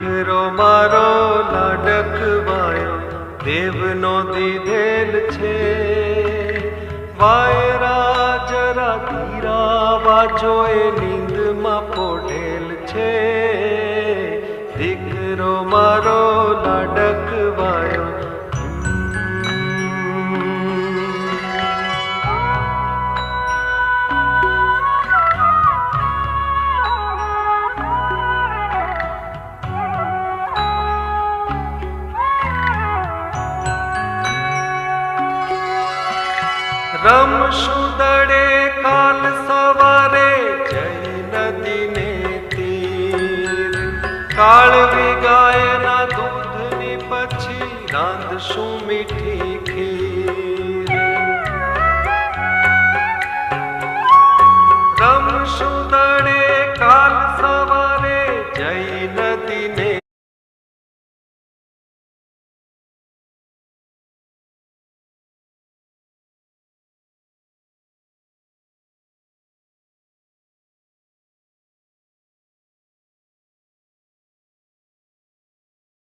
Row મારો લાડકવાયો દેવનો દીધેલ છે, વાયરા જરા ધીરા વાજો એ નીંદમાં પોઢેલ છે. દીકરો મારો લાડકવાયો રમશું દડે કાલ સવારે જઈ નદીને તીર, કાળવી ગાયના દૂધની પછી રાંધશું મીઠી ખીર. રમશું દડે